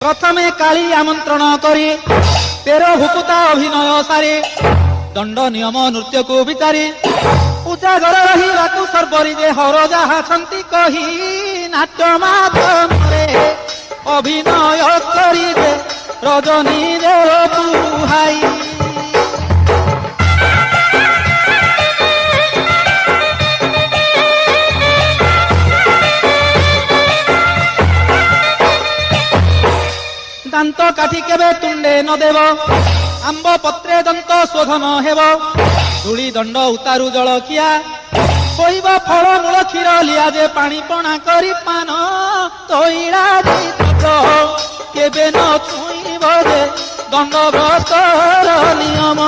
प्रथमे काली आमंत्रण करी 13 भुकुता अभिनय सारी दंड नियम नृत्य को विचारी उजागर रही सर्वरी जे हर जहा छंती कही नाट्य माध्यमरे अभिनय करी जे रजनी देव बुहाई दांत काठी केबे तुंडे न देव आंब पत्रे दंत शोधन हेब धूली दंड उतारू जलखिया कोइब फल मूल क्षीर लिया जे पानी पणा करी पान तैला केबे न छुईब जे दंड व्रतर नियम।